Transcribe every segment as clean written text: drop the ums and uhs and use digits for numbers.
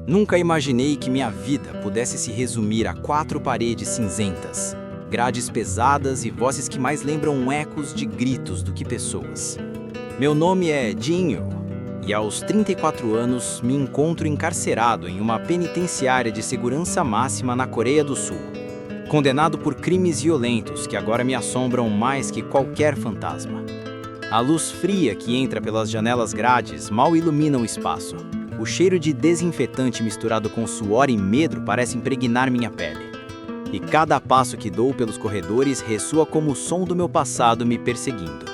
Nunca imaginei que minha vida pudesse se resumir a 4 paredes cinzentas, grades pesadas e vozes que mais lembram ecos de gritos do que pessoas. Meu nome é Dinho, e aos 34 anos me encontro encarcerado em uma penitenciária de segurança máxima na Coreia do Sul, condenado por crimes violentos que agora me assombram mais que qualquer fantasma. A luz fria que entra pelas janelas grades mal ilumina o espaço. O cheiro de desinfetante misturado com suor e medo parece impregnar minha pele. E cada passo que dou pelos corredores ressoa como o som do meu passado me perseguindo.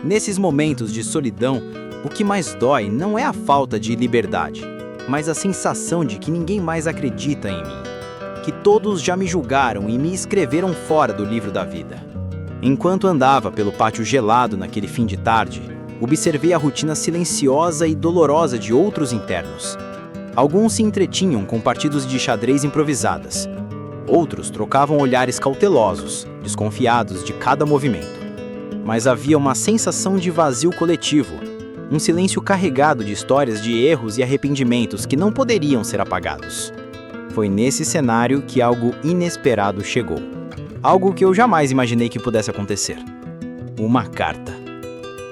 Nesses momentos de solidão, o que mais dói não é a falta de liberdade, mas a sensação de que ninguém mais acredita em mim. Que todos já me julgaram e me escreveram fora do livro da vida. Enquanto andava pelo pátio gelado naquele fim de tarde, observei a rotina silenciosa e dolorosa de outros internos. Alguns se entretinham com partidas de xadrez improvisadas. Outros trocavam olhares cautelosos, desconfiados de cada movimento. Mas havia uma sensação de vazio coletivo, um silêncio carregado de histórias de erros e arrependimentos que não poderiam ser apagados. Foi nesse cenário que algo inesperado chegou. Algo que eu jamais imaginei que pudesse acontecer. Uma carta.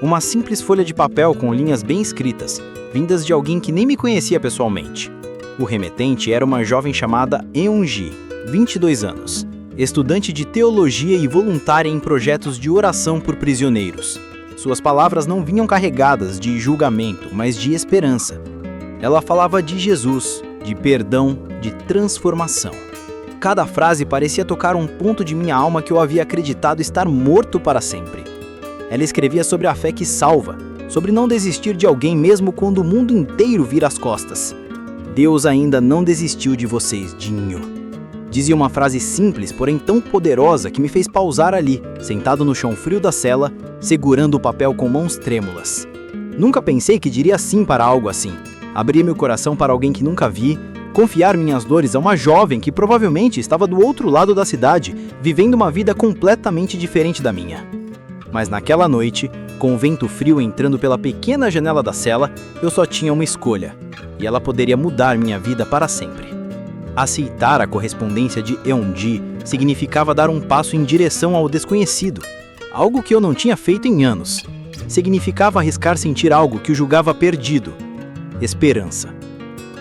Uma simples folha de papel com linhas bem escritas, vindas de alguém que nem me conhecia pessoalmente. O remetente era uma jovem chamada Eun-ji, 22 anos, estudante de teologia e voluntária em projetos de oração por prisioneiros. Suas palavras não vinham carregadas de julgamento, mas de esperança. Ela falava de Jesus, de perdão, de transformação. Cada frase parecia tocar um ponto de minha alma que eu havia acreditado estar morto para sempre. Ela escrevia sobre a fé que salva, sobre não desistir de alguém mesmo quando o mundo inteiro vira as costas. Deus ainda não desistiu de vocês, Dinho. Dizia uma frase simples, porém tão poderosa que me fez pausar ali, sentado no chão frio da cela, segurando o papel com mãos trêmulas. Nunca pensei que diria sim para algo assim. Abrir meu coração para alguém que nunca vi, confiar minhas dores a uma jovem que provavelmente estava do outro lado da cidade, vivendo uma vida completamente diferente da minha. Mas naquela noite, com o vento frio entrando pela pequena janela da cela, eu só tinha uma escolha, e ela poderia mudar minha vida para sempre. Aceitar a correspondência de Eun-ji significava dar um passo em direção ao desconhecido, algo que eu não tinha feito em anos. Significava arriscar sentir algo que o julgava perdido, esperança.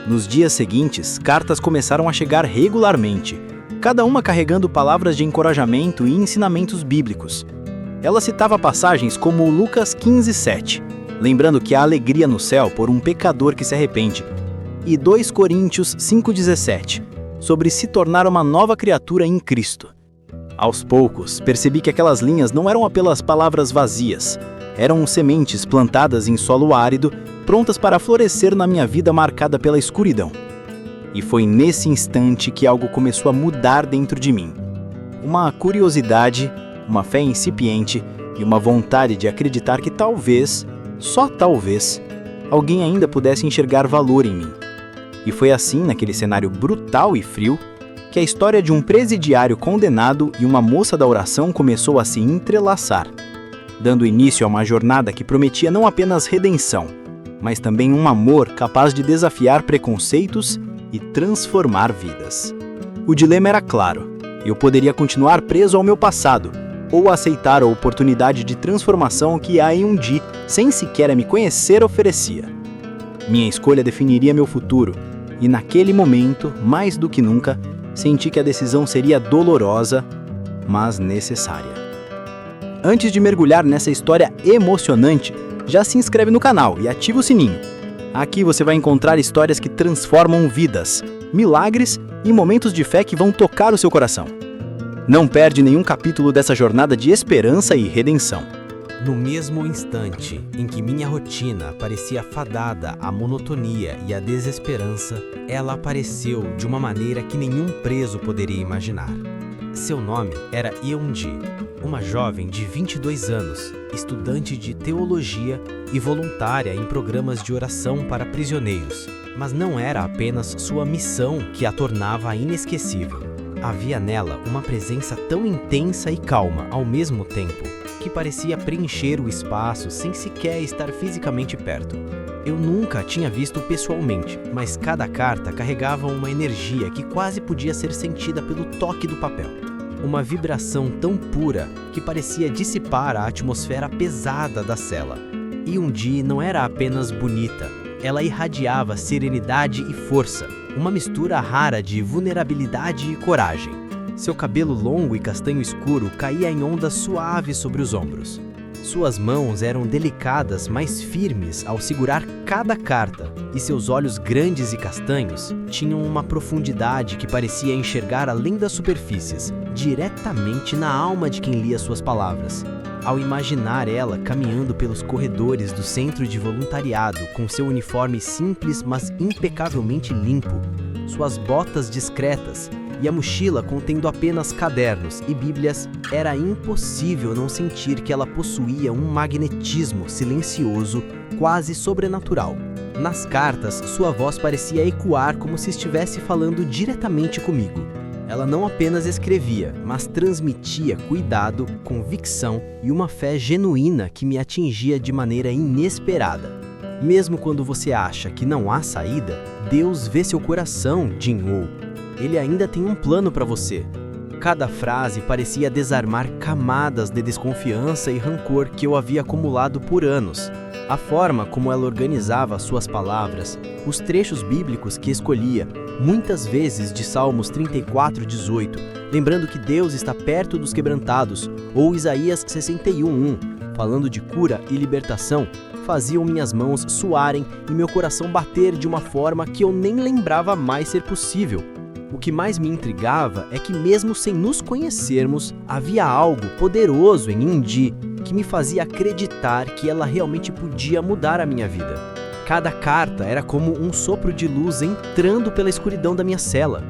Nos dias seguintes, cartas começaram a chegar regularmente, cada uma carregando palavras de encorajamento e ensinamentos bíblicos. Ela citava passagens como Lucas 15:7, lembrando que há alegria no céu por um pecador que se arrepende, e 2 Coríntios 5:17, sobre se tornar uma nova criatura em Cristo. Aos poucos, percebi que aquelas linhas não eram apenas palavras vazias, eram sementes plantadas em solo árido, prontas para florescer na minha vida marcada pela escuridão. E foi nesse instante que algo começou a mudar dentro de mim. Uma curiosidade, uma fé incipiente e uma vontade de acreditar que talvez, só talvez, alguém ainda pudesse enxergar valor em mim. E foi assim, naquele cenário brutal e frio, que a história de um presidiário condenado e uma moça da oração começou a se entrelaçar, dando início a uma jornada que prometia não apenas redenção, mas também um amor capaz de desafiar preconceitos e transformar vidas. O dilema era claro: eu poderia continuar preso ao meu passado, ou aceitar a oportunidade de transformação que a Eun-ji, sem sequer me conhecer, oferecia. Minha escolha definiria meu futuro, e naquele momento, mais do que nunca, senti que a decisão seria dolorosa, mas necessária. Antes de mergulhar nessa história emocionante, já se inscreve no canal e ativa o sininho. Aqui você vai encontrar histórias que transformam vidas, milagres e momentos de fé que vão tocar o seu coração. Não perde nenhum capítulo dessa jornada de esperança e redenção. No mesmo instante em que minha rotina parecia fadada à monotonia e à desesperança, ela apareceu de uma maneira que nenhum preso poderia imaginar. Seu nome era Eun-ji, uma jovem de 22 anos, estudante de teologia e voluntária em programas de oração para prisioneiros. Mas não era apenas sua missão que a tornava inesquecível. Havia nela uma presença tão intensa e calma ao mesmo tempo, que parecia preencher o espaço sem sequer estar fisicamente perto. eu nunca a tinha visto pessoalmente, mas cada carta carregava uma energia que quase podia ser sentida pelo toque do papel. Uma vibração tão pura que parecia dissipar a atmosfera pesada da cela. Yundi não era apenas bonita, ela irradiava serenidade e força, uma mistura rara de vulnerabilidade e coragem. Seu cabelo longo e castanho escuro caía em ondas suaves sobre os ombros. Suas mãos eram delicadas, mas firmes ao segurar cada carta, e seus olhos grandes e castanhos tinham uma profundidade que parecia enxergar além das superfícies, diretamente na alma de quem lia suas palavras. Ao imaginar ela caminhando pelos corredores do centro de voluntariado com seu uniforme simples, mas impecavelmente limpo, suas botas discretas e a mochila contendo apenas cadernos e bíblias, era impossível não sentir que ela possuía um magnetismo silencioso, quase sobrenatural. Nas cartas, sua voz parecia ecoar como se estivesse falando diretamente comigo. Ela não apenas escrevia, mas transmitia cuidado, convicção e uma fé genuína que me atingia de maneira inesperada. Mesmo quando você acha que não há saída, Deus vê seu coração, Jin-woo. Ele ainda tem um plano para você. Cada frase parecia desarmar camadas de desconfiança e rancor que eu havia acumulado por anos. A forma como ela organizava suas palavras, os trechos bíblicos que escolhia, muitas vezes de Salmos 34:18, lembrando que Deus está perto dos quebrantados, ou Isaías 61:1, falando de cura e libertação, faziam minhas mãos suarem e meu coração bater de uma forma que eu nem lembrava mais ser possível. O que mais me intrigava é que mesmo sem nos conhecermos, havia algo poderoso em Yundi que me fazia acreditar que ela realmente podia mudar a minha vida. Cada carta era como um sopro de luz entrando pela escuridão da minha cela.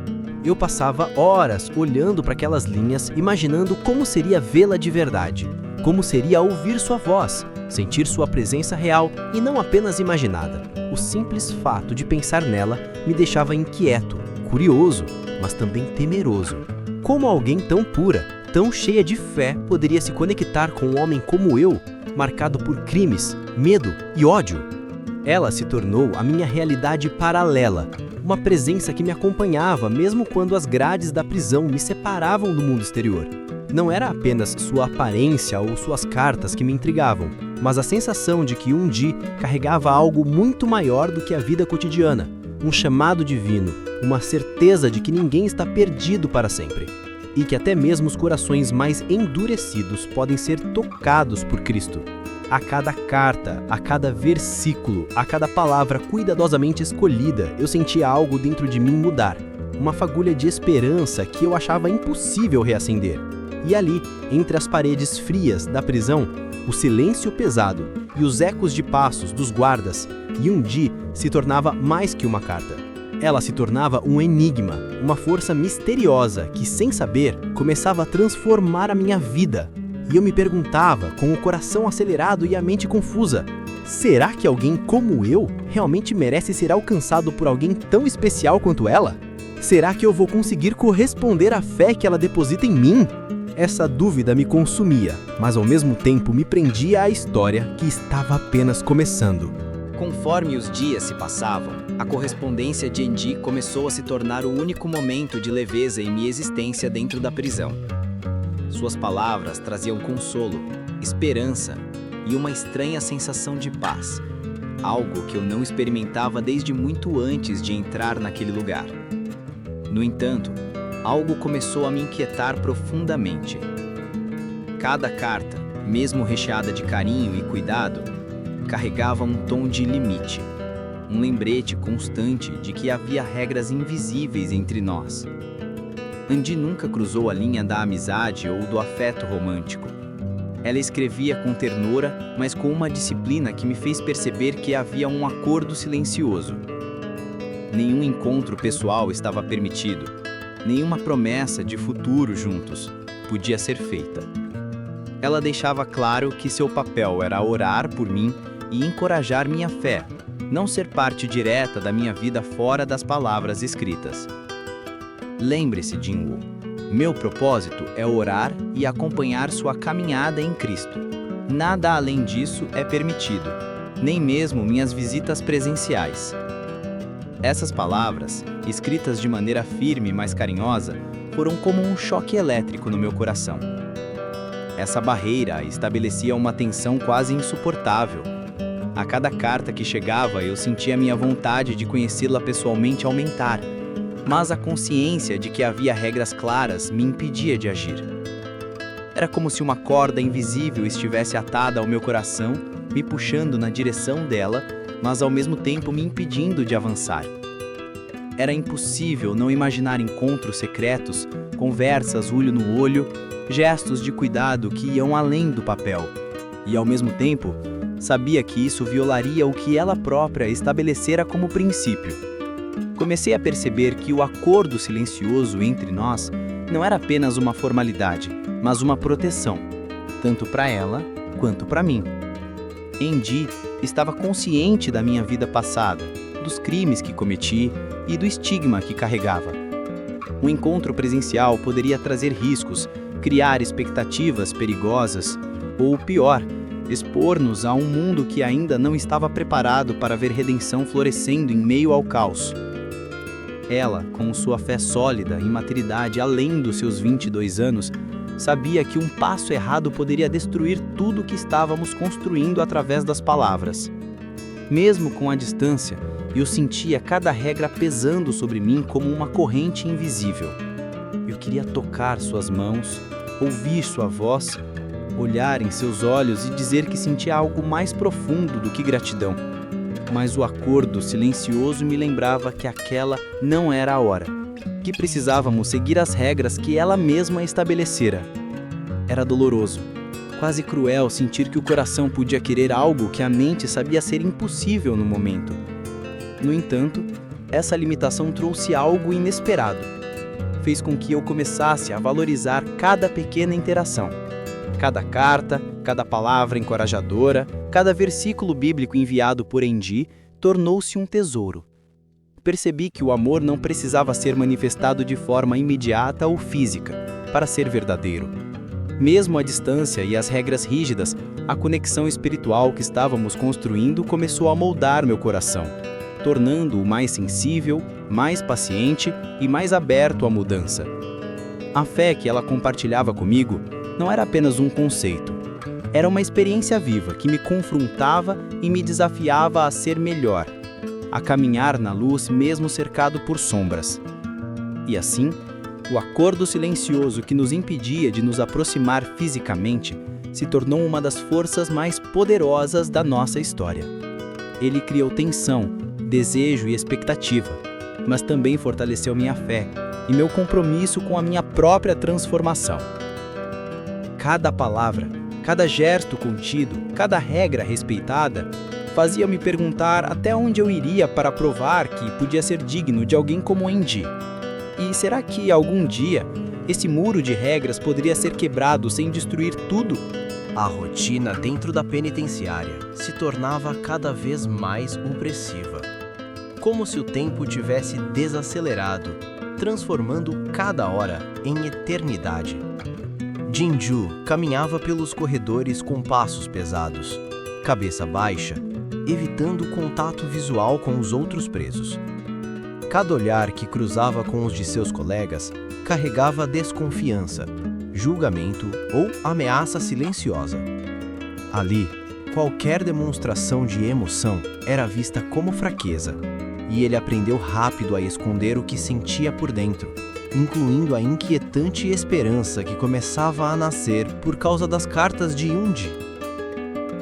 Eu passava horas olhando para aquelas linhas, imaginando como seria vê-la de verdade, como seria ouvir sua voz, sentir sua presença real e não apenas imaginada. O simples fato de pensar nela me deixava inquieto, curioso, mas também temeroso. Como alguém tão pura, tão cheia de fé, poderia se conectar com um homem como eu, marcado por crimes, medo e ódio? Ela se tornou a minha realidade paralela, uma presença que me acompanhava mesmo quando as grades da prisão me separavam do mundo exterior. Não era apenas sua aparência ou suas cartas que me intrigavam, mas a sensação de que Yundi carregava algo muito maior do que a vida cotidiana, um chamado divino, uma certeza de que ninguém está perdido para sempre, e que até mesmo os corações mais endurecidos podem ser tocados por Cristo. A cada carta, a cada versículo, a cada palavra cuidadosamente escolhida, eu sentia algo dentro de mim mudar, uma fagulha de esperança que eu achava impossível reacender. E ali, entre as paredes frias da prisão, o silêncio pesado e os ecos de passos dos guardas, Yundi se tornava mais que uma carta. Ela se tornava um enigma, uma força misteriosa que, sem saber, começava a transformar a minha vida. E eu me perguntava, com o coração acelerado e a mente confusa, será que alguém como eu realmente merece ser alcançado por alguém tão especial quanto ela? Será que eu vou conseguir corresponder à fé que ela deposita em mim? Essa dúvida me consumia, mas ao mesmo tempo me prendia à história que estava apenas começando. Conforme os dias se passavam, a correspondência de Yundi começou a se tornar o único momento de leveza em minha existência dentro da prisão. Suas palavras traziam consolo, esperança e uma estranha sensação de paz, algo que eu não experimentava desde muito antes de entrar naquele lugar. No entanto, algo começou a me inquietar profundamente. Cada carta, mesmo recheada de carinho e cuidado, carregava um tom de limite, um lembrete constante de que havia regras invisíveis entre nós. Yundi nunca cruzou a linha da amizade ou do afeto romântico. Ela escrevia com ternura, mas com uma disciplina que me fez perceber que havia um acordo silencioso. Nenhum encontro pessoal estava permitido, nenhuma promessa de futuro juntos podia ser feita. Ela deixava claro que seu papel era orar por mim e encorajar minha fé, não ser parte direta da minha vida fora das palavras escritas. Lembre-se, Jin-woo, meu propósito é orar e acompanhar sua caminhada em Cristo. Nada além disso é permitido. nem mesmo minhas visitas presenciais. Essas palavras, escritas de maneira firme, mas carinhosa, foram como um choque elétrico no meu coração. Essa barreira estabelecia uma tensão quase insuportável. A cada carta que chegava, eu sentia minha vontade de conhecê-la pessoalmente aumentar, mas a consciência de que havia regras claras me impedia de agir. Era como se uma corda invisível estivesse atada ao meu coração, me puxando na direção dela, mas ao mesmo tempo me impedindo de avançar. Era impossível não imaginar encontros secretos, conversas olho no olho, gestos de cuidado que iam além do papel. E ao mesmo tempo, sabia que isso violaria o que ela própria estabelecera como princípio. Comecei a perceber que o acordo silencioso entre nós não era apenas uma formalidade, mas uma proteção, tanto para ela quanto para mim. Andy estava consciente da minha vida passada, dos crimes que cometi e do estigma que carregava. Um encontro presencial poderia trazer riscos, criar expectativas perigosas, ou pior, expor-nos a um mundo que ainda não estava preparado para ver redenção florescendo em meio ao caos. Ela, com sua fé sólida e maturidade além dos seus 22 anos, sabia que um passo errado poderia destruir tudo que estávamos construindo através das palavras. Mesmo com a distância, eu sentia cada regra pesando sobre mim como uma corrente invisível. Eu queria tocar suas mãos, ouvir sua voz, olhar em seus olhos e dizer que sentia algo mais profundo do que gratidão. Mas o acordo silencioso me lembrava que aquela não era a hora, que precisávamos seguir as regras que ela mesma estabelecera. Era doloroso, quase cruel sentir que o coração podia querer algo que a mente sabia ser impossível no momento. No entanto, essa limitação trouxe algo inesperado. Fez com que eu começasse a valorizar cada pequena interação. Cada carta, cada palavra encorajadora, cada versículo bíblico enviado por Andy tornou-se um tesouro. Percebi que o amor não precisava ser manifestado de forma imediata ou física para ser verdadeiro. Mesmo à distância e as regras rígidas, a conexão espiritual que estávamos construindo começou a moldar meu coração, tornando-o mais sensível, mais paciente e mais aberto à mudança. A fé que ela compartilhava comigo não era apenas um conceito. Era uma experiência viva que me confrontava e me desafiava a ser melhor, a caminhar na luz mesmo cercado por sombras. E assim, o acordo silencioso que nos impedia de nos aproximar fisicamente se tornou uma das forças mais poderosas da nossa história. Ele criou tensão, desejo e expectativa, mas também fortaleceu minha fé e meu compromisso com a minha própria transformação. Cada palavra, cada gesto contido, cada regra respeitada, fazia-me perguntar até onde eu iria para provar que podia ser digno de alguém como Andy. E será que, algum dia, esse muro de regras poderia ser quebrado sem destruir tudo? A rotina dentro da penitenciária se tornava cada vez mais opressiva. Como se o tempo tivesse desacelerado, transformando cada hora em eternidade. Jinju caminhava pelos corredores com passos pesados, cabeça baixa, evitando contato visual com os outros presos. Cada olhar que cruzava com os de seus colegas carregava desconfiança, julgamento ou ameaça silenciosa. Ali, qualquer demonstração de emoção era vista como fraqueza, e ele aprendeu rápido a esconder o que sentia por dentro, incluindo a inquietante esperança que começava a nascer por causa das cartas de Andy.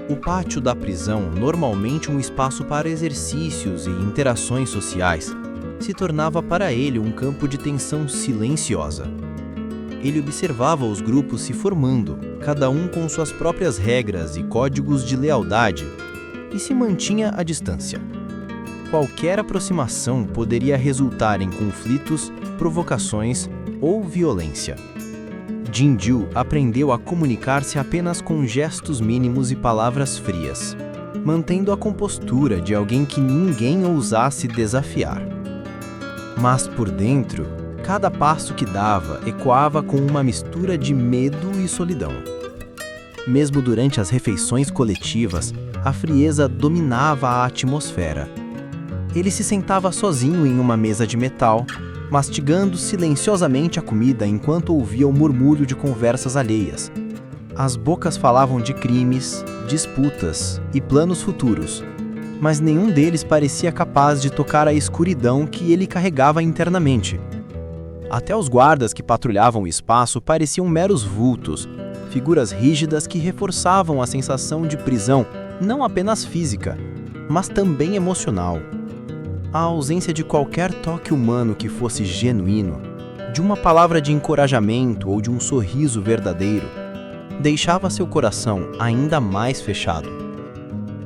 O pátio da prisão, normalmente um espaço para exercícios e interações sociais, se tornava para ele um campo de tensão silenciosa. Ele observava os grupos se formando, cada um com suas próprias regras e códigos de lealdade, e se mantinha à distância. Qualquer aproximação poderia resultar em conflitos, provocações ou violência. Jinju aprendeu a comunicar-se apenas com gestos mínimos e palavras frias, mantendo a compostura de alguém que ninguém ousasse desafiar. Mas por dentro, cada passo que dava ecoava com uma mistura de medo e solidão. Mesmo durante as refeições coletivas, a frieza dominava a atmosfera. Ele se sentava sozinho em uma mesa de metal, mastigando silenciosamente a comida enquanto ouvia o murmúrio de conversas alheias. As bocas falavam de crimes, disputas e planos futuros, mas nenhum deles parecia capaz de tocar a escuridão que ele carregava internamente. Até os guardas que patrulhavam o espaço pareciam meros vultos, figuras rígidas que reforçavam a sensação de prisão, não apenas física, mas também emocional. A ausência de qualquer toque humano que fosse genuíno, de uma palavra de encorajamento ou de um sorriso verdadeiro, deixava seu coração ainda mais fechado.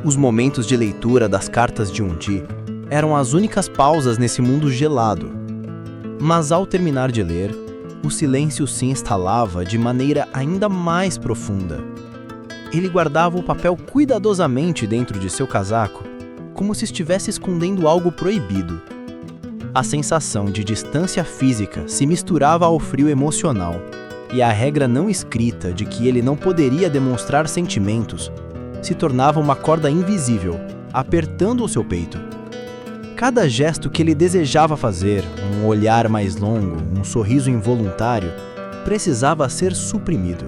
Os momentos de leitura das cartas de Undi eram as únicas pausas nesse mundo gelado. Mas ao terminar de ler, o silêncio se instalava de maneira ainda mais profunda. Ele guardava o papel cuidadosamente dentro de seu casaco, como se estivesse escondendo algo proibido. A sensação de distância física se misturava ao frio emocional, e a regra não escrita de que ele não poderia demonstrar sentimentos se tornava uma corda invisível, apertando o seu peito. Cada gesto que ele desejava fazer, um olhar mais longo, um sorriso involuntário, precisava ser suprimido.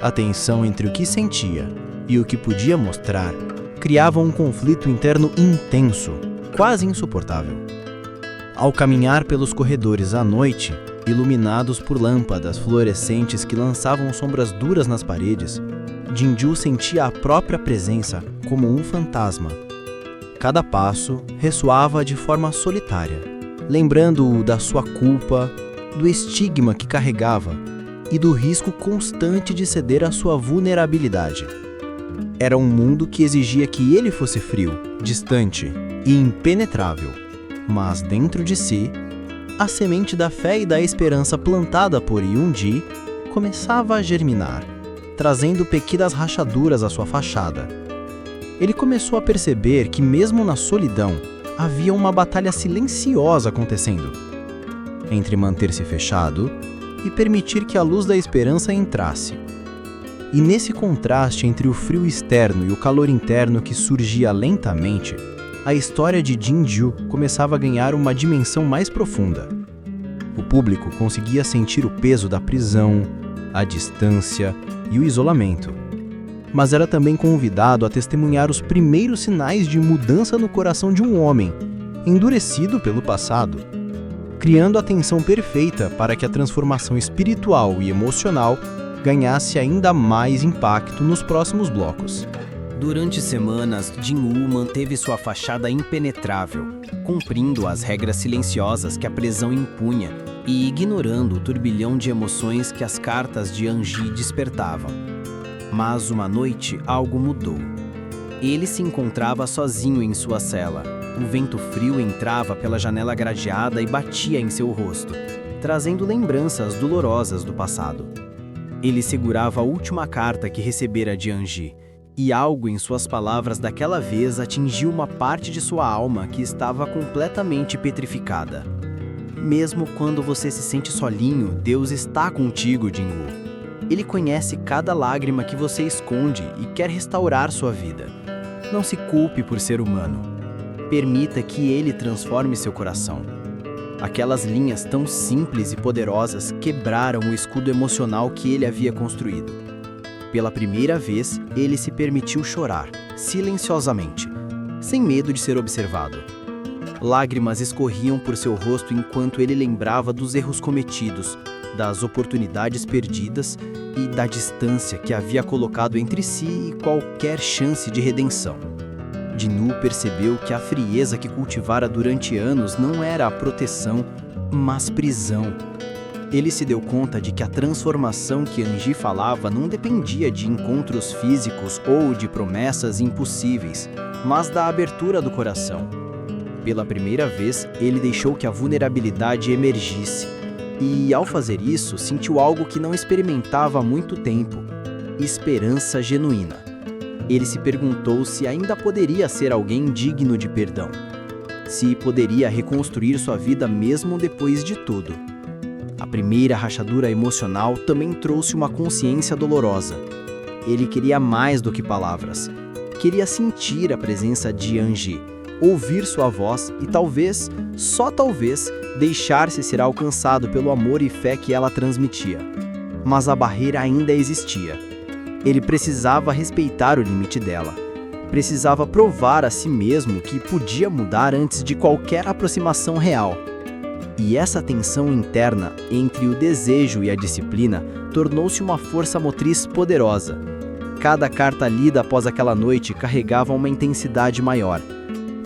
A tensão entre o que sentia e o que podia mostrar criava um conflito interno intenso, quase insuportável. Ao caminhar pelos corredores à noite, iluminados por lâmpadas fluorescentes que lançavam sombras duras nas paredes, Jinju sentia a própria presença como um fantasma. Cada passo ressoava de forma solitária, lembrando-o da sua culpa, do estigma que carregava e do risco constante de ceder à sua vulnerabilidade. Era um mundo que exigia que ele fosse frio, distante e impenetrável, mas dentro de si, a semente da fé e da esperança plantada por Yundi começava a germinar, trazendo pequenas rachaduras à sua fachada. Ele começou a perceber que mesmo na solidão, havia uma batalha silenciosa acontecendo, entre manter-se fechado e permitir que a luz da esperança entrasse. E nesse contraste entre o frio externo e o calor interno que surgia lentamente, a história de Jinju começava a ganhar uma dimensão mais profunda. O público conseguia sentir o peso da prisão, a distância e o isolamento, mas era também convidado a testemunhar os primeiros sinais de mudança no coração de um homem, endurecido pelo passado, criando a tensão perfeita para que a transformação espiritual e emocional ganhasse ainda mais impacto nos próximos blocos. Durante semanas, Jin-woo manteve sua fachada impenetrável, cumprindo as regras silenciosas que a prisão impunha e ignorando o turbilhão de emoções que as cartas de Anji despertavam. Mas uma noite algo mudou. Ele se encontrava sozinho em sua cela. O vento frio entrava pela janela gradeada e batia em seu rosto, trazendo lembranças dolorosas do passado. Ele segurava a última carta que recebera de Anji, e algo em suas palavras daquela vez atingiu uma parte de sua alma que estava completamente petrificada. Mesmo quando você se sente sozinho, Deus está contigo, Jin-woo. Ele conhece cada lágrima que você esconde e quer restaurar sua vida. Não se culpe por ser humano. Permita que ele transforme seu coração. Aquelas linhas tão simples e poderosas quebraram o escudo emocional que ele havia construído. Pela primeira vez, ele se permitiu chorar, silenciosamente, sem medo de ser observado. Lágrimas escorriam por seu rosto enquanto ele lembrava dos erros cometidos, das oportunidades perdidas e da distância que havia colocado entre si e qualquer chance de redenção. Jin-woo percebeu que a frieza que cultivara durante anos não era a proteção, mas prisão. Ele se deu conta de que a transformação que Anji falava não dependia de encontros físicos ou de promessas impossíveis, mas da abertura do coração. Pela primeira vez, ele deixou que a vulnerabilidade emergisse, e ao fazer isso, sentiu algo que não experimentava há muito tempo: esperança genuína. Ele se perguntou se ainda poderia ser alguém digno de perdão, se poderia reconstruir sua vida mesmo depois de tudo. A primeira rachadura emocional também trouxe uma consciência dolorosa. Ele queria mais do que palavras. Queria sentir a presença de Anji, ouvir sua voz e talvez, só talvez, deixar-se ser alcançado pelo amor e fé que ela transmitia. Mas a barreira ainda existia. Ele precisava respeitar o limite dela. Precisava provar a si mesmo que podia mudar antes de qualquer aproximação real. E essa tensão interna entre o desejo e a disciplina tornou-se uma força motriz poderosa. Cada carta lida após aquela noite carregava uma intensidade maior.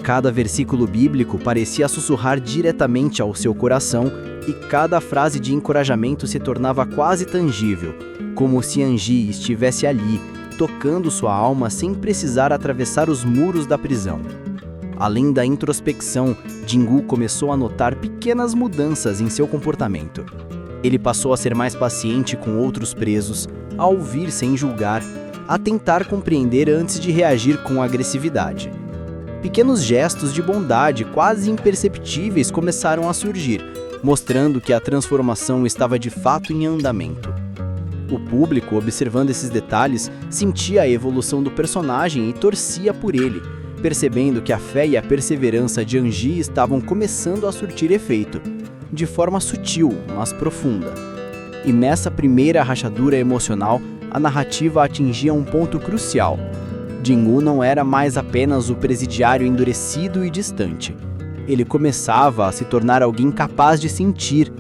Cada versículo bíblico parecia sussurrar diretamente ao seu coração e cada frase de encorajamento se tornava quase tangível, como se Anji estivesse ali, tocando sua alma sem precisar atravessar os muros da prisão. Além da introspecção, Jin-woo começou a notar pequenas mudanças em seu comportamento. Ele passou a ser mais paciente com outros presos, a ouvir sem julgar, a tentar compreender antes de reagir com agressividade. Pequenos gestos de bondade quase imperceptíveis começaram a surgir, mostrando que a transformação estava de fato em andamento. O público, observando esses detalhes, sentia a evolução do personagem e torcia por ele, percebendo que a fé e a perseverança de Anji estavam começando a surtir efeito, de forma sutil, mas profunda. E nessa primeira rachadura emocional, a narrativa atingia um ponto crucial. Jin-woo não era mais apenas o presidiário endurecido e distante. Ele começava a se tornar alguém capaz de sentir,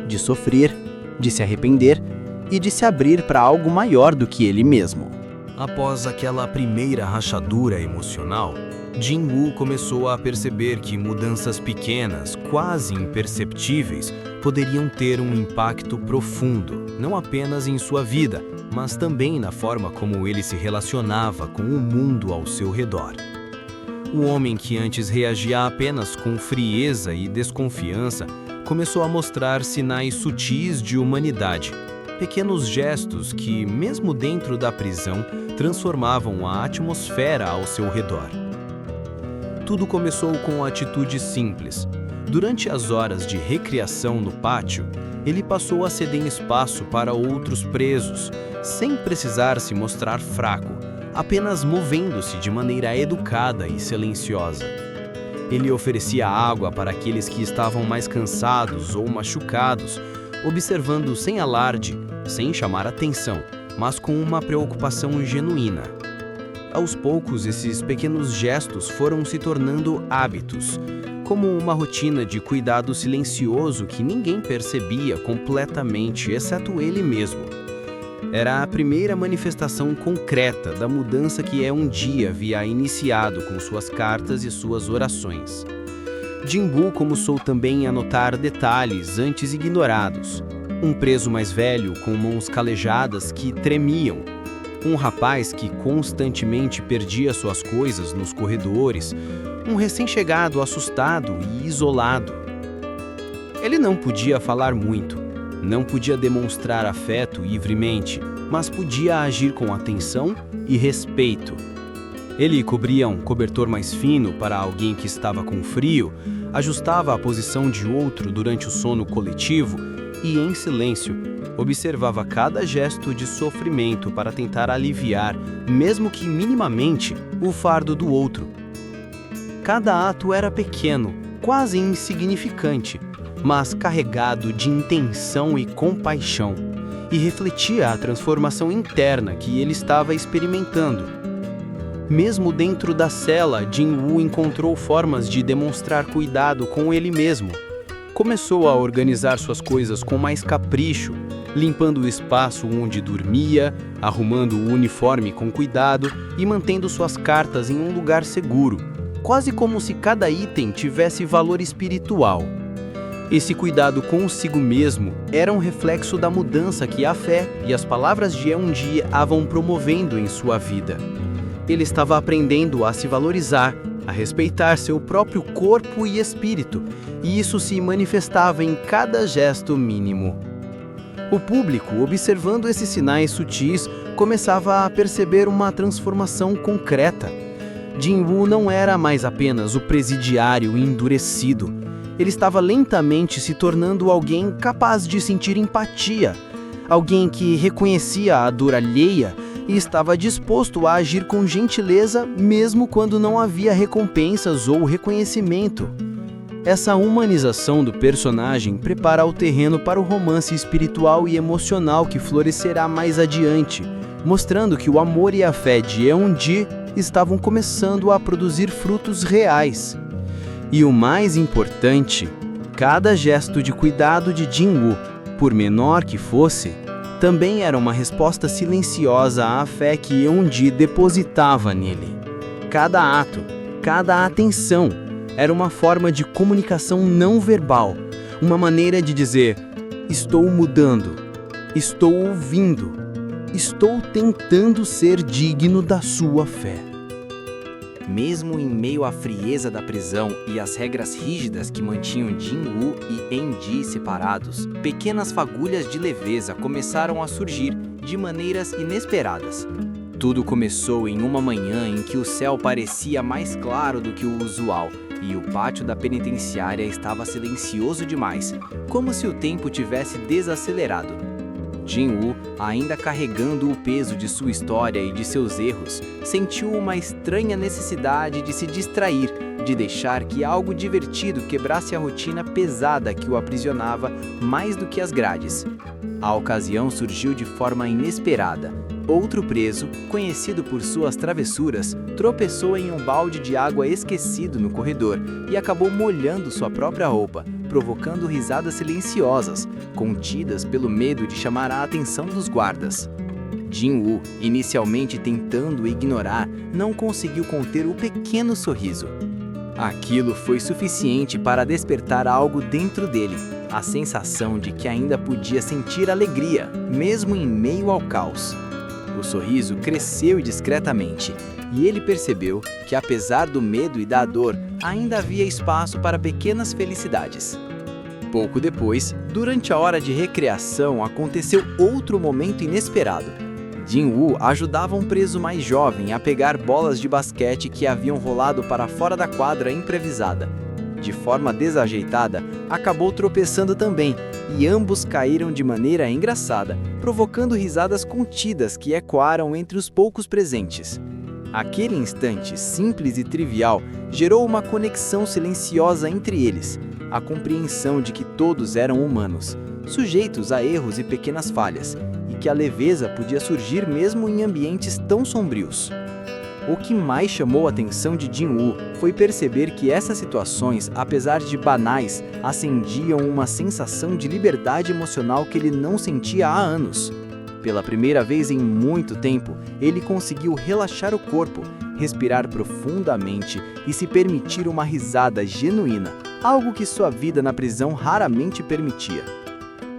de sofrer, de se arrepender e de se abrir para algo maior do que ele mesmo. Após aquela primeira rachadura emocional, Jin-woo começou a perceber que mudanças pequenas, quase imperceptíveis, poderiam ter um impacto profundo, não apenas em sua vida, mas também na forma como ele se relacionava com o mundo ao seu redor. O homem que antes reagia apenas com frieza e desconfiança começou a mostrar sinais sutis de humanidade, pequenos gestos que, mesmo dentro da prisão, transformavam a atmosfera ao seu redor. Tudo começou com atitudes simples. Durante as horas de recreação no pátio, ele passou a ceder espaço para outros presos, sem precisar se mostrar fraco, apenas movendo-se de maneira educada e silenciosa. Ele oferecia água para aqueles que estavam mais cansados ou machucados, observando sem alarde, sem chamar atenção, mas com uma preocupação genuína. Aos poucos, esses pequenos gestos foram se tornando hábitos, como uma rotina de cuidado silencioso que ninguém percebia completamente, exceto ele mesmo. Era a primeira manifestação concreta da mudança que um dia havia iniciado com suas cartas e suas orações. Jin-woo começou também a notar detalhes antes ignorados. Um preso mais velho com mãos calejadas que tremiam. Um rapaz que constantemente perdia suas coisas nos corredores. Um recém-chegado assustado e isolado. Ele não podia falar muito, não podia demonstrar afeto livremente, mas podia agir com atenção e respeito. Ele cobria um cobertor mais fino para alguém que estava com frio, ajustava a posição de outro durante o sono coletivo e, em silêncio, observava cada gesto de sofrimento para tentar aliviar, mesmo que minimamente, o fardo do outro. Cada ato era pequeno, quase insignificante, mas carregado de intenção e compaixão, e refletia a transformação interna que ele estava experimentando. Mesmo dentro da cela, Jin-woo encontrou formas de demonstrar cuidado com ele mesmo. Começou a organizar suas coisas com mais capricho, limpando o espaço onde dormia, arrumando o uniforme com cuidado e mantendo suas cartas em um lugar seguro, quase como se cada item tivesse valor espiritual. Esse cuidado consigo mesmo era um reflexo da mudança que a fé e as palavras de Eunji estavam promovendo em sua vida. Ele estava aprendendo a se valorizar, a respeitar seu próprio corpo e espírito, e isso se manifestava em cada gesto mínimo. O público, observando esses sinais sutis, começava a perceber uma transformação concreta. Jin-woo não era mais apenas o presidiário endurecido. Ele estava lentamente se tornando alguém capaz de sentir empatia, alguém que reconhecia a dor alheia e estava disposto a agir com gentileza mesmo quando não havia recompensas ou reconhecimento. Essa humanização do personagem prepara o terreno para o romance espiritual e emocional que florescerá mais adiante, mostrando que o amor e a fé de Eun-ji estavam começando a produzir frutos reais. E o mais importante, cada gesto de cuidado de Jin-woo, por menor que fosse, também era uma resposta silenciosa à fé que Eun-ji depositava nele. Cada ato, cada atenção, era uma forma de comunicação não verbal, uma maneira de dizer: estou mudando, estou ouvindo, estou tentando ser digno da sua fé. Mesmo em meio à frieza da prisão e às regras rígidas que mantinham Jin-woo e Eun-ji separados, pequenas fagulhas de leveza começaram a surgir de maneiras inesperadas. Tudo começou em uma manhã em que o céu parecia mais claro do que o usual e o pátio da penitenciária estava silencioso demais, como se o tempo tivesse desacelerado. Jin-woo, ainda carregando o peso de sua história e de seus erros, sentiu uma estranha necessidade de se distrair, de deixar que algo divertido quebrasse a rotina pesada que o aprisionava mais do que as grades. A ocasião surgiu de forma inesperada. Outro preso, conhecido por suas travessuras, tropeçou em um balde de água esquecido no corredor e acabou molhando sua própria roupa, provocando risadas silenciosas, contidas pelo medo de chamar a atenção dos guardas. Jin-woo, inicialmente tentando ignorar, não conseguiu conter o pequeno sorriso. Aquilo foi suficiente para despertar algo dentro dele, a sensação de que ainda podia sentir alegria, mesmo em meio ao caos. O sorriso cresceu discretamente, e ele percebeu que, apesar do medo e da dor, ainda havia espaço para pequenas felicidades. Pouco depois, durante a hora de recreação, aconteceu outro momento inesperado. Jin-woo ajudava um preso mais jovem a pegar bolas de basquete que haviam rolado para fora da quadra improvisada. De forma desajeitada, acabou tropeçando também, e ambos caíram de maneira engraçada, provocando risadas contidas que ecoaram entre os poucos presentes. Aquele instante, simples e trivial, gerou uma conexão silenciosa entre eles, a compreensão de que todos eram humanos, sujeitos a erros e pequenas falhas, e que a leveza podia surgir mesmo em ambientes tão sombrios. O que mais chamou a atenção de Jin-woo foi perceber que essas situações, apesar de banais, acendiam uma sensação de liberdade emocional que ele não sentia há anos. Pela primeira vez em muito tempo, ele conseguiu relaxar o corpo, respirar profundamente e se permitir uma risada genuína, algo que sua vida na prisão raramente permitia.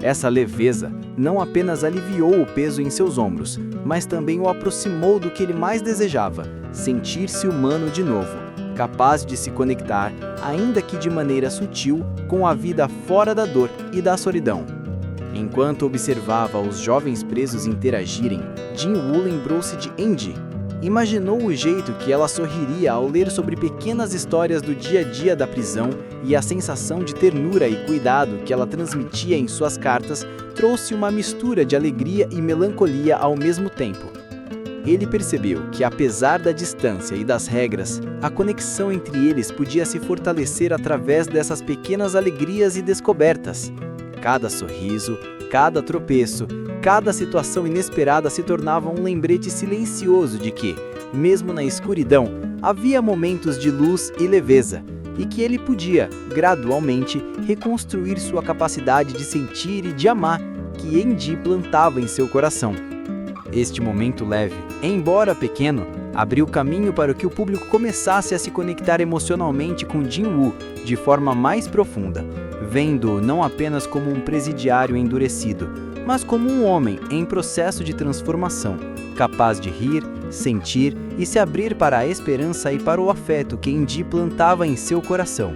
Essa leveza não apenas aliviou o peso em seus ombros, mas também o aproximou do que ele mais desejava, sentir-se humano de novo, capaz de se conectar, ainda que de maneira sutil, com a vida fora da dor e da solidão. Enquanto observava os jovens presos interagirem, Jin-woo lembrou-se de Eun-ji. Imaginou o jeito que ela sorriria ao ler sobre pequenas histórias do dia a dia da prisão, e a sensação de ternura e cuidado que ela transmitia em suas cartas trouxe uma mistura de alegria e melancolia ao mesmo tempo. Ele percebeu que, apesar da distância e das regras, a conexão entre eles podia se fortalecer através dessas pequenas alegrias e descobertas. Cada sorriso, cada tropeço, cada situação inesperada se tornava um lembrete silencioso de que, mesmo na escuridão, havia momentos de luz e leveza, e que ele podia, gradualmente, reconstruir sua capacidade de sentir e de amar que Eun-ji plantava em seu coração. Este momento leve, embora pequeno, abriu caminho para que o público começasse a se conectar emocionalmente com Jin-woo de forma mais profunda, vendo-o não apenas como um presidiário endurecido, mas como um homem em processo de transformação, capaz de rir, sentir e se abrir para a esperança e para o afeto que Eun-ji plantava em seu coração.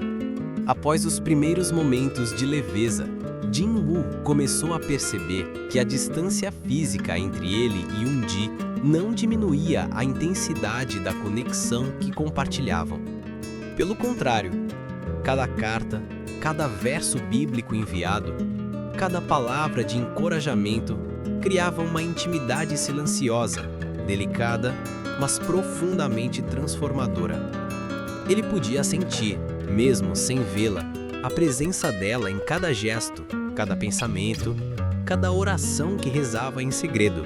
Após os primeiros momentos de leveza, Jin-woo começou a perceber que a distância física entre ele e Eun-ji não diminuía a intensidade da conexão que compartilhavam. Pelo contrário, cada carta, cada verso bíblico enviado, cada palavra de encorajamento criava uma intimidade silenciosa, delicada, mas profundamente transformadora. Ele podia sentir, mesmo sem vê-la, a presença dela em cada gesto, cada pensamento, cada oração que rezava em segredo.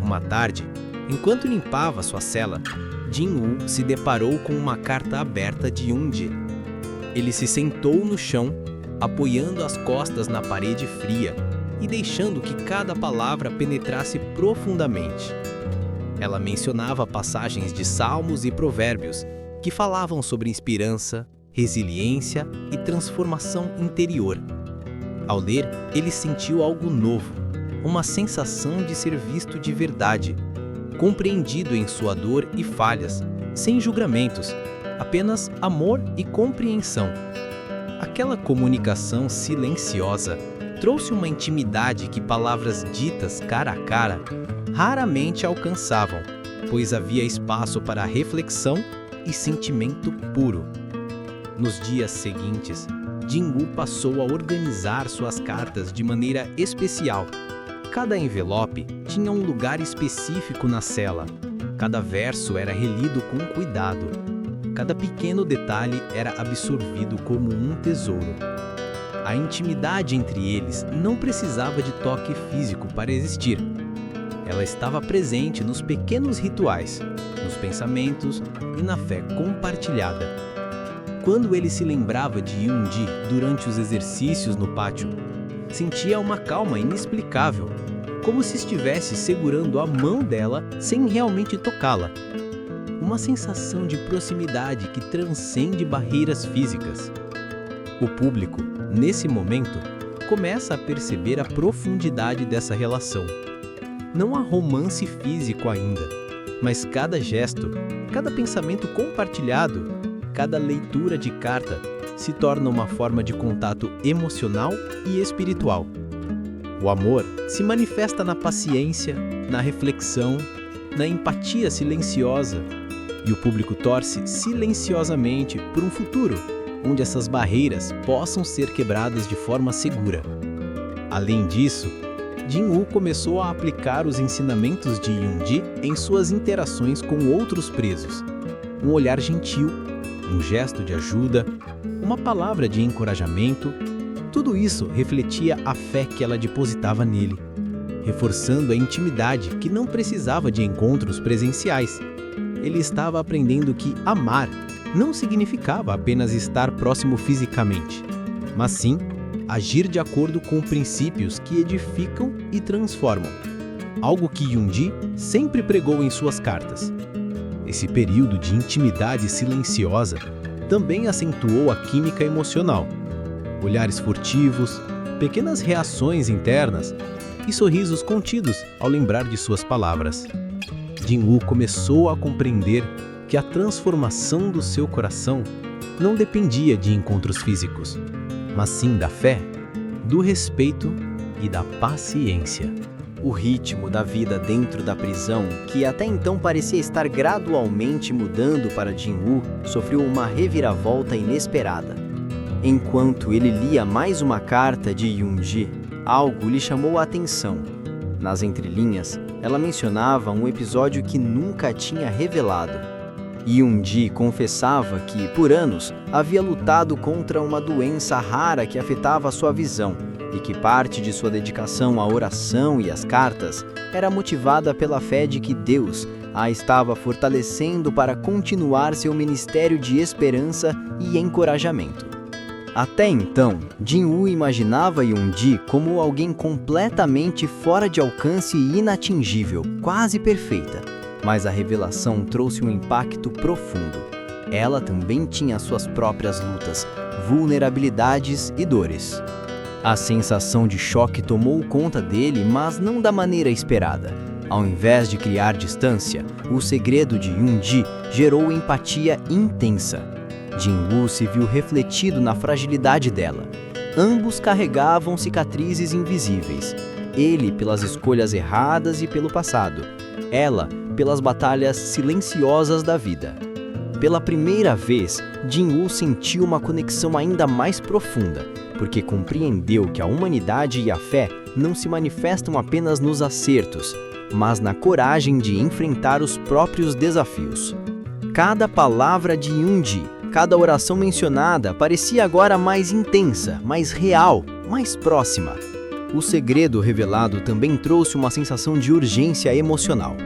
Uma tarde, enquanto limpava sua cela, Jin-woo se deparou com uma carta aberta de Yoon-ji. Ele se sentou no chão, apoiando as costas na parede fria e deixando que cada palavra penetrasse profundamente. Ela mencionava passagens de salmos e provérbios que falavam sobre esperança, resiliência e transformação interior. Ao ler, ele sentiu algo novo, uma sensação de ser visto de verdade, compreendido em sua dor e falhas, sem julgamentos, apenas amor e compreensão. Aquela comunicação silenciosa trouxe uma intimidade que palavras ditas cara a cara raramente alcançavam, pois havia espaço para reflexão e sentimento puro. Nos dias seguintes, Jin-woo passou a organizar suas cartas de maneira especial. Cada envelope tinha um lugar específico na cela. Cada verso era relido com cuidado. Cada pequeno detalhe era absorvido como um tesouro. A intimidade entre eles não precisava de toque físico para existir. Ela estava presente nos pequenos rituais, nos pensamentos e na fé compartilhada. Quando ele se lembrava de Yoon-ji durante os exercícios no pátio, sentia uma calma inexplicável, como se estivesse segurando a mão dela sem realmente tocá-la. Uma sensação de proximidade que transcende barreiras físicas. O público, nesse momento, começa a perceber a profundidade dessa relação. Não há romance físico ainda, mas cada gesto, cada pensamento compartilhado, cada leitura de carta se torna uma forma de contato emocional e espiritual. O amor se manifesta na paciência, na reflexão, na empatia silenciosa, e o público torce silenciosamente por um futuro onde essas barreiras possam ser quebradas de forma segura. Além disso, Jin-woo começou a aplicar os ensinamentos de Yoon-ji em suas interações com outros presos. Um olhar gentil, um gesto de ajuda, uma palavra de encorajamento, tudo isso refletia a fé que ela depositava nele, reforçando a intimidade que não precisava de encontros presenciais. Ele estava aprendendo que amar não significava apenas estar próximo fisicamente, mas sim agir de acordo com princípios que edificam e transformam, algo que Yoon-ji sempre pregou em suas cartas. Esse período de intimidade silenciosa também acentuou a química emocional. Olhares furtivos, pequenas reações internas e sorrisos contidos ao lembrar de suas palavras. Jin-woo começou a compreender que a transformação do seu coração não dependia de encontros físicos, mas sim da fé, do respeito e da paciência. O ritmo da vida dentro da prisão, que até então parecia estar gradualmente mudando para Jin-woo, sofreu uma reviravolta inesperada. Enquanto ele lia mais uma carta de Yoon-ji, algo lhe chamou a atenção. Nas entrelinhas, ela mencionava um episódio que nunca tinha revelado. Yoon-ji confessava que, por anos, havia lutado contra uma doença rara que afetava sua visão e que parte de sua dedicação à oração e às cartas era motivada pela fé de que Deus a estava fortalecendo para continuar seu ministério de esperança e encorajamento. Até então, Jin-woo imaginava Yoon-ji como alguém completamente fora de alcance e inatingível, quase perfeita. Mas a revelação trouxe um impacto profundo. Ela também tinha suas próprias lutas, vulnerabilidades e dores. A sensação de choque tomou conta dele, mas não da maneira esperada. Ao invés de criar distância, o segredo de Yoon-ji gerou empatia intensa. Jin-woo se viu refletido na fragilidade dela. Ambos carregavam cicatrizes invisíveis. Ele pelas escolhas erradas e pelo passado. Ela pelas batalhas silenciosas da vida. Pela primeira vez, Jin-woo sentiu uma conexão ainda mais profunda, porque compreendeu que a humanidade e a fé não se manifestam apenas nos acertos, mas na coragem de enfrentar os próprios desafios. Cada palavra de Yoon-ji, cada oração mencionada parecia agora mais intensa, mais real, mais próxima. O segredo revelado também trouxe uma sensação de urgência emocional.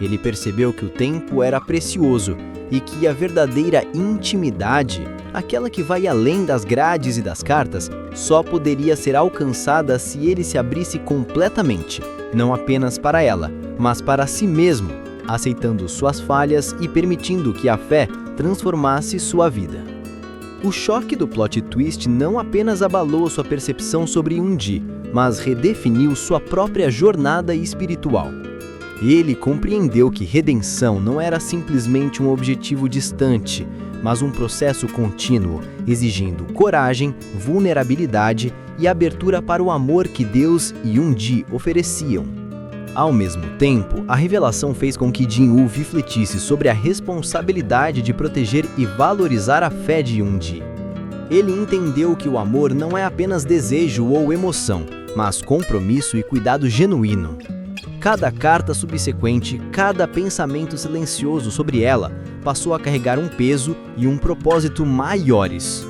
Ele percebeu que o tempo era precioso e que a verdadeira intimidade, aquela que vai além das grades e das cartas, só poderia ser alcançada se ele se abrisse completamente, não apenas para ela, mas para si mesmo, aceitando suas falhas e permitindo que a fé transformasse sua vida. O choque do plot twist não apenas abalou sua percepção sobre Yoon-ji, mas redefiniu sua própria jornada espiritual. Ele compreendeu que redenção não era simplesmente um objetivo distante, mas um processo contínuo, exigindo coragem, vulnerabilidade e abertura para o amor que Deus e Yoon-ji ofereciam. Ao mesmo tempo, a revelação fez com que Jin-woo refletisse sobre a responsabilidade de proteger e valorizar a fé de Yoon-ji. Ele entendeu que o amor não é apenas desejo ou emoção, mas compromisso e cuidado genuíno. Cada carta subsequente, cada pensamento silencioso sobre ela, passou a carregar um peso e um propósito maiores.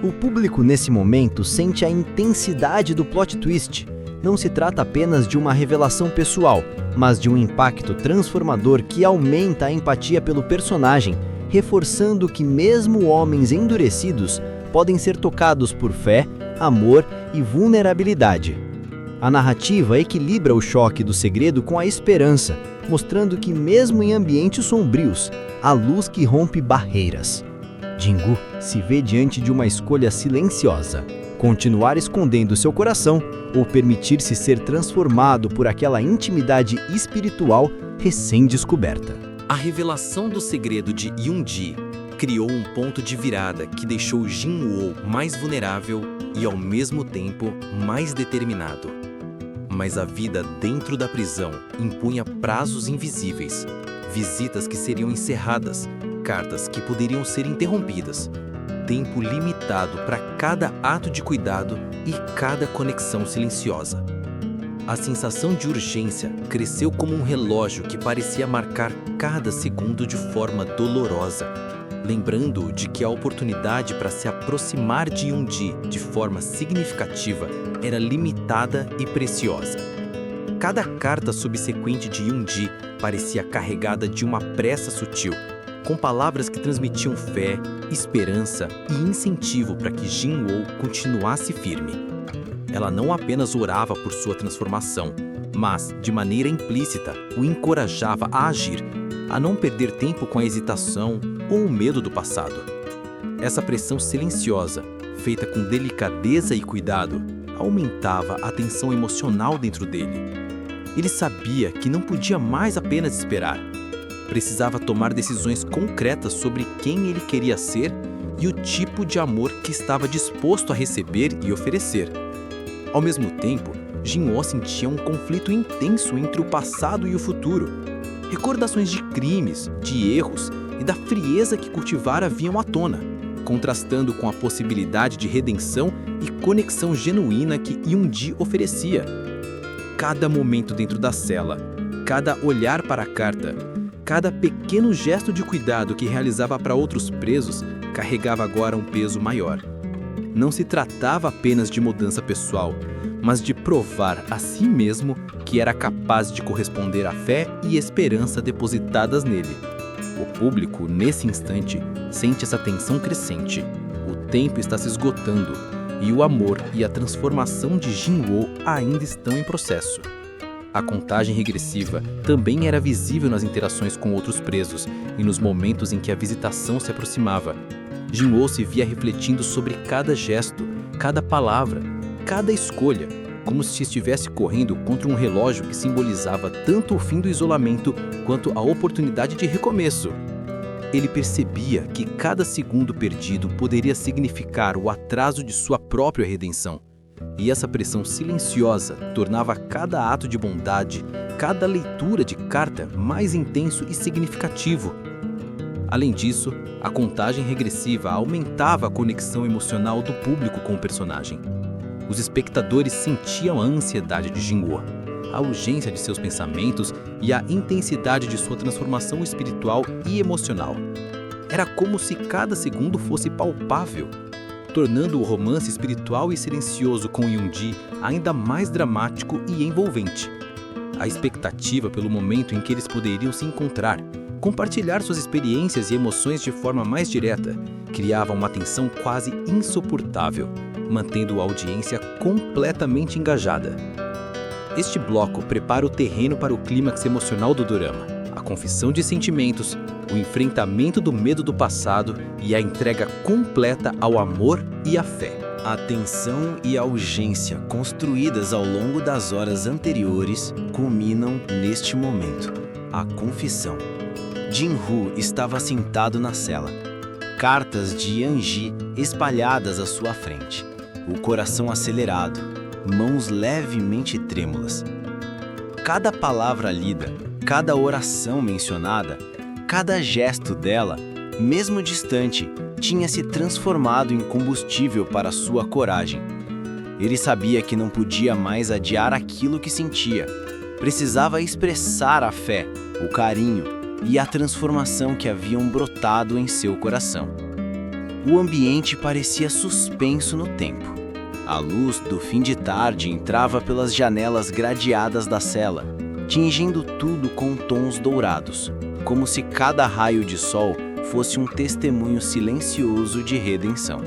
O público nesse momento sente a intensidade do plot twist. Não se trata apenas de uma revelação pessoal, mas de um impacto transformador que aumenta a empatia pelo personagem, reforçando que mesmo homens endurecidos podem ser tocados por fé, amor e vulnerabilidade. A narrativa equilibra o choque do segredo com a esperança, mostrando que mesmo em ambientes sombrios, há luz que rompe barreiras. Jin-woo se vê diante de uma escolha silenciosa: continuar escondendo seu coração ou permitir-se ser transformado por aquela intimidade espiritual recém-descoberta. A revelação do segredo de Yoon-ji criou um ponto de virada que deixou Jin-woo mais vulnerável e, ao mesmo tempo, mais determinado. Mas a vida dentro da prisão impunha prazos invisíveis, visitas que seriam encerradas, cartas que poderiam ser interrompidas, tempo limitado para cada ato de cuidado e cada conexão silenciosa. A sensação de urgência cresceu como um relógio que parecia marcar cada segundo de forma dolorosa, lembrando-o de que a oportunidade para se aproximar de Yoon-ji de forma significativa era limitada e preciosa. Cada carta subsequente de Yoon-ji parecia carregada de uma pressa sutil, com palavras que transmitiam fé, esperança e incentivo para que Jin-woo continuasse firme. Ela não apenas orava por sua transformação, mas, de maneira implícita, o encorajava a agir, a não perder tempo com a hesitação ou o medo do passado. Essa pressão silenciosa, feita com delicadeza e cuidado, aumentava a tensão emocional dentro dele. Ele sabia que não podia mais apenas esperar. Precisava tomar decisões concretas sobre quem ele queria ser e o tipo de amor que estava disposto a receber e oferecer. Ao mesmo tempo, Jin-woo sentia um conflito intenso entre o passado e o futuro. Recordações de crimes, de erros e da frieza que cultivara vinham à tona, contrastando com a possibilidade de redenção e conexão genuína que Yoon-ji oferecia. Cada momento dentro da cela, cada olhar para a carta, cada pequeno gesto de cuidado que realizava para outros presos carregava agora um peso maior. Não se tratava apenas de mudança pessoal, mas de provar a si mesmo que era capaz de corresponder à fé e esperança depositadas nele. O público, nesse instante, sente essa tensão crescente. O tempo está se esgotando e o amor e a transformação de Jin-woo ainda estão em processo. A contagem regressiva também era visível nas interações com outros presos e nos momentos em que a visitação se aproximava. Jin-woo se via refletindo sobre cada gesto, cada palavra, cada escolha, como se estivesse correndo contra um relógio que simbolizava tanto o fim do isolamento quanto a oportunidade de recomeço. Ele percebia que cada segundo perdido poderia significar o atraso de sua própria redenção. E essa pressão silenciosa tornava cada ato de bondade, cada leitura de carta mais intenso e significativo. Além disso, a contagem regressiva aumentava a conexão emocional do público com o personagem. Os espectadores sentiam a ansiedade de Jin-woo, a urgência de seus pensamentos e a intensidade de sua transformação espiritual e emocional. Era como se cada segundo fosse palpável, tornando o romance espiritual e silencioso com Yoon-ji ainda mais dramático e envolvente. A expectativa pelo momento em que eles poderiam se encontrar, compartilhar suas experiências e emoções de forma mais direta, criava uma tensão quase insuportável, mantendo a audiência completamente engajada. Este bloco prepara o terreno para o clímax emocional do dorama, a confissão de sentimentos, o enfrentamento do medo do passado e a entrega completa ao amor e à fé. A tensão e a urgência construídas ao longo das horas anteriores culminam neste momento, a confissão. Jin-woo estava sentado na cela, cartas de Yeon-ji espalhadas à sua frente, o coração acelerado, mãos levemente trêmulas. Cada palavra lida, cada oração mencionada, cada gesto dela, mesmo distante, tinha se transformado em combustível para sua coragem. Ele sabia que não podia mais adiar aquilo que sentia. Precisava expressar a fé, o carinho e a transformação que haviam brotado em seu coração. O ambiente parecia suspenso no tempo. A luz do fim de tarde entrava pelas janelas gradeadas da cela, tingindo tudo com tons dourados, como se cada raio de sol fosse um testemunho silencioso de redenção.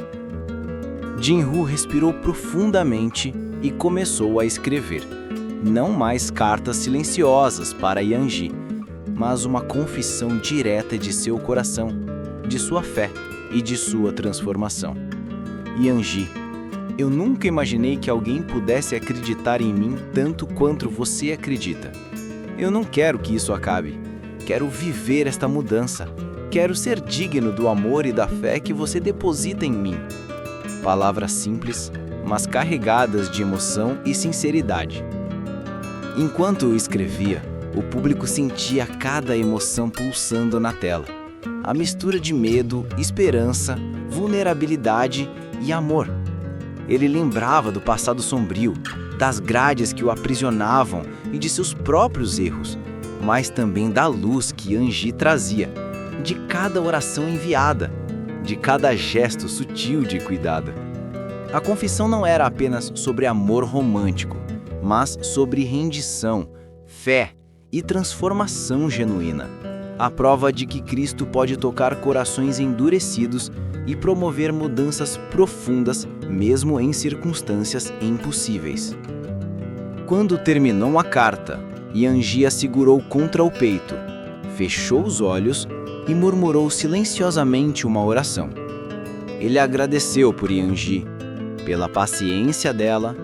Jin-woo respirou profundamente e começou a escrever, não mais cartas silenciosas para Yeon-ji, mas uma confissão direta de seu coração, de sua fé e de sua transformação. Yeon-ji, eu nunca imaginei que alguém pudesse acreditar em mim tanto quanto você acredita. Eu não quero que isso acabe. Quero viver esta mudança. Quero ser digno do amor e da fé que você deposita em mim. Palavras simples, mas carregadas de emoção e sinceridade. Enquanto escrevia, o público sentia cada emoção pulsando na tela. A mistura de medo, esperança, vulnerabilidade e amor. Ele lembrava do passado sombrio, das grades que o aprisionavam e de seus próprios erros, mas também da luz que Yeon-ji trazia, de cada oração enviada, de cada gesto sutil de cuidado. A confissão não era apenas sobre amor romântico, mas sobre rendição, fé e transformação genuína. A prova de que Cristo pode tocar corações endurecidos e promover mudanças profundas, mesmo em circunstâncias impossíveis. Quando terminou a carta, Yeon-ji a segurou contra o peito, fechou os olhos e murmurou silenciosamente uma oração. Ele agradeceu por Yeon-ji, pela paciência dela,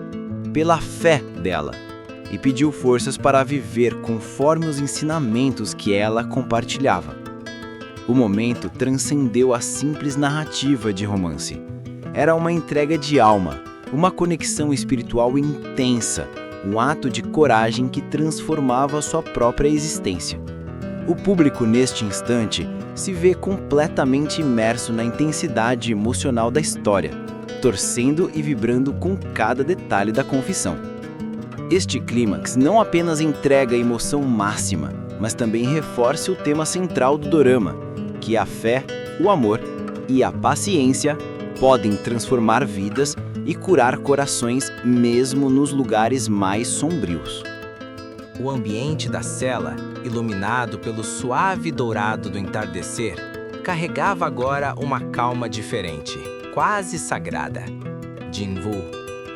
pela fé dela, e pediu forças para viver conforme os ensinamentos que ela compartilhava. O momento transcendeu a simples narrativa de romance. Era uma entrega de alma, uma conexão espiritual intensa, um ato de coragem que transformava sua própria existência. O público, neste instante, se vê completamente imerso na intensidade emocional da história, torcendo e vibrando com cada detalhe da confissão. Este clímax não apenas entrega a emoção máxima, mas também reforça o tema central do dorama, que a fé, o amor e a paciência podem transformar vidas e curar corações mesmo nos lugares mais sombrios. O ambiente da cela, iluminado pelo suave dourado do entardecer, carregava agora uma calma diferente, quase sagrada. Jin-woo,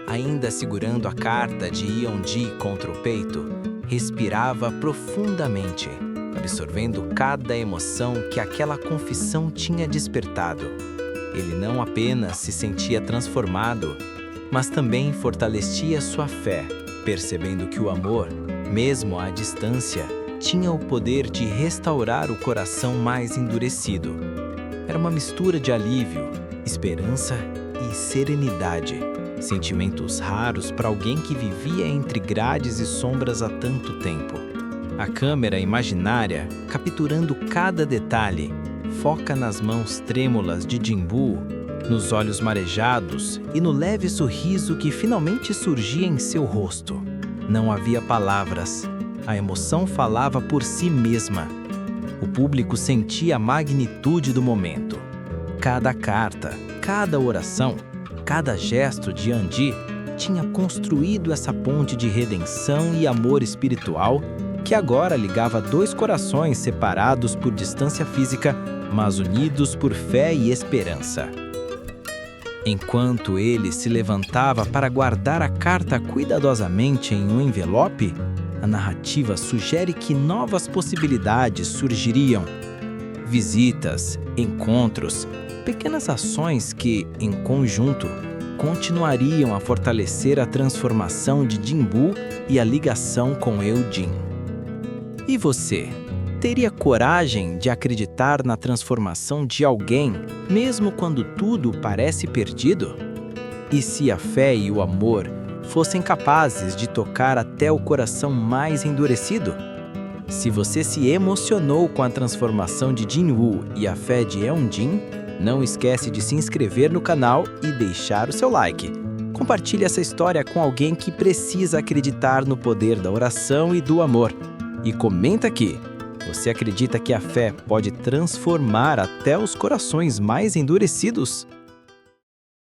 ainda segurando a carta de Yeon-ji contra o peito, respirava profundamente, absorvendo cada emoção que aquela confissão tinha despertado. Ele não apenas se sentia transformado, mas também fortalecia sua fé, percebendo que o amor, mesmo à distância, tinha o poder de restaurar o coração mais endurecido. Era uma mistura de alívio, esperança e serenidade, sentimentos raros para alguém que vivia entre grades e sombras há tanto tempo. A câmera imaginária, capturando cada detalhe, foca nas mãos trêmulas de Jin-woo, nos olhos marejados e no leve sorriso que finalmente surgia em seu rosto. Não havia palavras. A emoção falava por si mesma. O público sentia a magnitude do momento. Cada carta, cada oração, cada gesto de Andi tinha construído essa ponte de redenção e amor espiritual que agora ligava dois corações separados por distância física, mas unidos por fé e esperança. Enquanto ele se levantava para guardar a carta cuidadosamente em um envelope, a narrativa sugere que novas possibilidades surgiriam. Visitas, encontros, pequenas ações que, em conjunto, continuariam a fortalecer a transformação de Jinbu e a ligação com Eujin. E você? Teria coragem de acreditar na transformação de alguém, mesmo quando tudo parece perdido? E se a fé e o amor fossem capazes de tocar até o coração mais endurecido? Se você se emocionou com a transformação de Jinwoo e a fé de Eunjin, não esquece de se inscrever no canal e deixar o seu like. Compartilhe essa história com alguém que precisa acreditar no poder da oração e do amor. E comenta aqui. Você acredita que a fé pode transformar até os corações mais endurecidos?